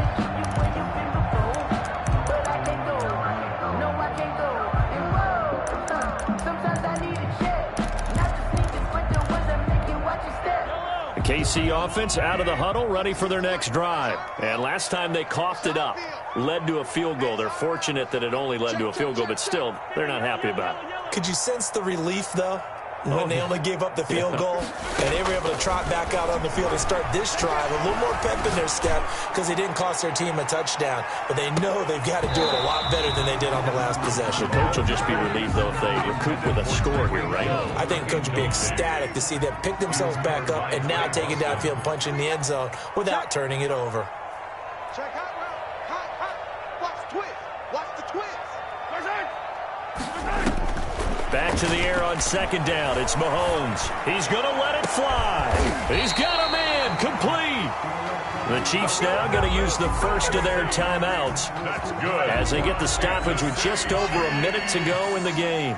KC offense out of the huddle, ready for their next drive. And last time they coughed it up, led to a field goal. They're fortunate that it only led to a field goal, but still, they're not happy about it. Could you sense the relief, though, when they only gave up the field goal? And they were able to trot back out on the field and start this drive. A little more pep in their step because they didn't cost their team a touchdown. But they know they've got to do it a lot better than they did on the last possession. The coach will just be relieved, though, if they recoup with a score here, right? I think coach will be ecstatic to see them pick themselves back up and now take it downfield and punch in the end zone without turning it over. Check out, hot. Watch the twist. Watch the twist. Back to the air on second down. It's Mahomes. He's going to let it fly. He's got a man complete. The Chiefs now going to use the first of their timeouts. That's good. As they get the stoppage with just over a minute to go in the game.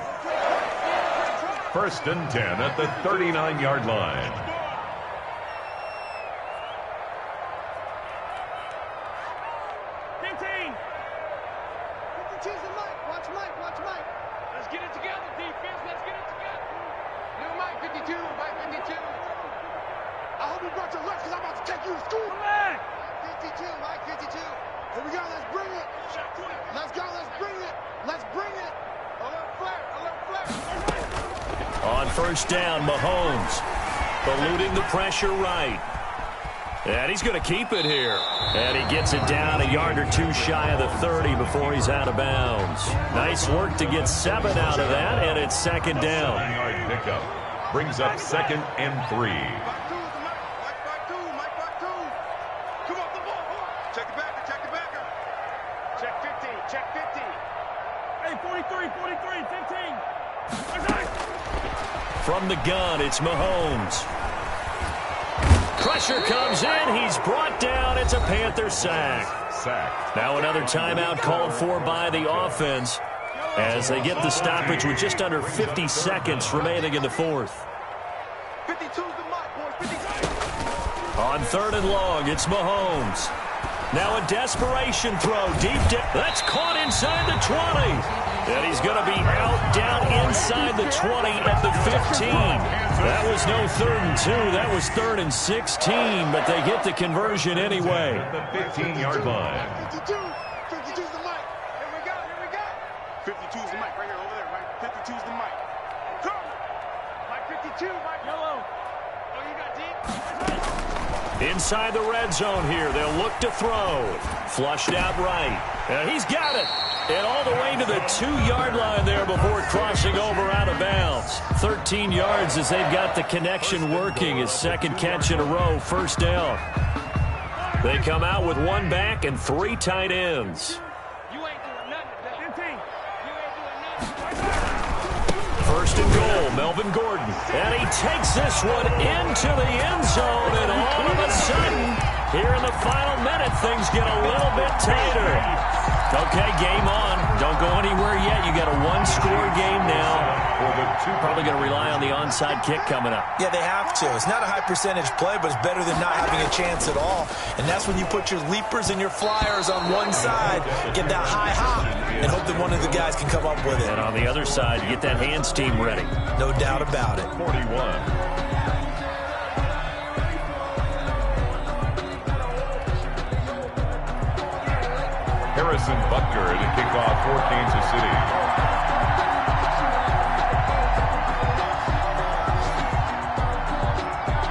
1st and 10 at the 39-yard line. 52's the mic. Watch Mike. Watch Mike. Let's get it together, defense. Let's get it together. New Mike 52. Mike 52. I hope you brought your lunch because I'm about to take you to school. Come back. 52. Mike 52. Here we go. Let's bring it. Let's go. Let's bring it. Let's bring it. Alert flare. Alert flare. On first down, Mahomes eluding the pressure right. And he's going to keep it here. And he gets it down a yard or two shy of the 30 before he's out of bounds. Nice work to get 7 out of that, and it's second down. 7-yard pickup brings up 2nd and 3. Come off the ball. Check the backer. Check the backer. Check 50. Check 50. Hey, 43, 15. From the gun, it's Mahomes. Pressure comes in. He's brought down. It's a Panther sack. Now another timeout called for by the offense as they get the stoppage with just under 50 seconds remaining in the fourth. 52's the mic, boys. 52. On 3rd and long, it's Mahomes. Now a desperation throw deep down. That's caught inside the 20. And he's going to be out down inside the 20 at the 15. That was no 3rd and 2. That was 3rd and 16, but they get the conversion anyway. At the 15-yard line. 52. 52's the mic. Here we go. 52's the mic right here, over there, right? 52's the mic. Come. Mic 52, mic yellow. Oh, you got deep? Inside the red zone here. They'll look to throw. Flushed out right. And he's got it. And all the way to the 2-yard line there before crossing over out of bounds. 13 yards as they've got the connection working. His second catch in a row, first down. They come out with 1 back and 3 tight ends. You ain't doing nothing, 15. You ain't doing nothing. 1st and goal, Melvin Gordon. And he takes this one into the end zone. And all of a sudden, here in the final minute, things get a little bit tighter. Okay, game on. Don't go anywhere yet. You got a 1-score game now. Probably going to rely on the onside kick coming up. Yeah, they have to. It's not a high percentage play, but it's better than not having a chance at all. And that's when you put your leapers and your flyers on one side, get that high hop, and hope that one of the guys can come up with it. And on the other side, you get that hands team ready. No doubt about it. 41. Harrison Butker to kick off for Kansas City.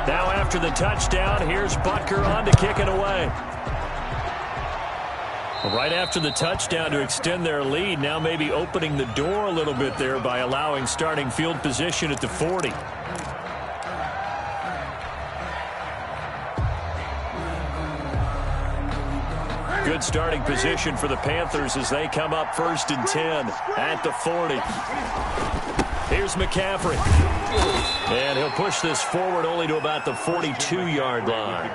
Now after the touchdown, here's Butker on to kick it away. Right after the touchdown to extend their lead, now maybe opening the door a little bit there by allowing starting field position at the 40. Good starting position for the Panthers as they come up 1st and 10 at the 40. Here's McCaffrey. And he'll push this forward only to about the 42-yard line.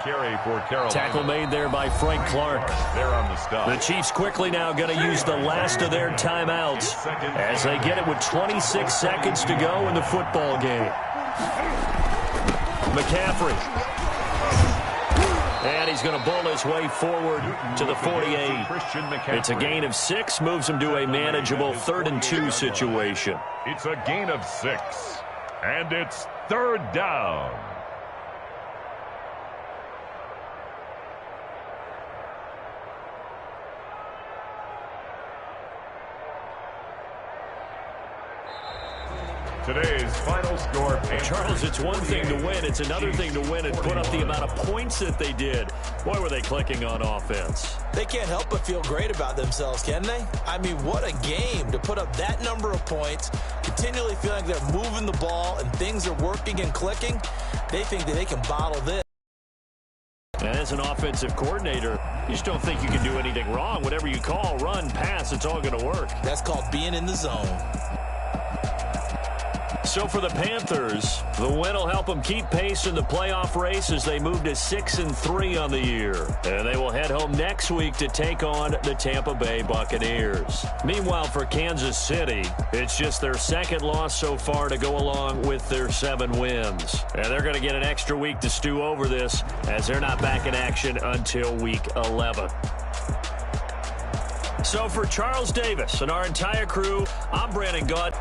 Tackle made there by Frank Clark. They're on the stop. The Chiefs quickly now going to use the last of their timeouts as they get it with 26 seconds to go in the football game. McCaffrey. And he's going to bull his way forward to the 48. It's a gain of 6, moves him to a manageable 3rd and 2 situation. It's a gain of 6, and it's 3rd down. Today's final score. Charles, it's one thing to win. It's another thing to win and put up the amount of points that they did. Boy, were they clicking on offense. They can't help but feel great about themselves, can they? I mean, what a game to put up that number of points, continually feeling like they're moving the ball and things are working and clicking. They think that they can bottle this. And as an offensive coordinator, you just don't think you can do anything wrong. Whatever you call, run, pass, it's all going to work. That's called being in the zone. So for the Panthers, the win will help them keep pace in the playoff race as they move to 6-3 on the year. And they will head home next week to take on the Tampa Bay Buccaneers. Meanwhile, for Kansas City, it's just their second loss so far to go along with their 7 wins. And they're going to get an extra week to stew over this as they're not back in action until week 11. So for Charles Davis and our entire crew, I'm Brandon Gaunt.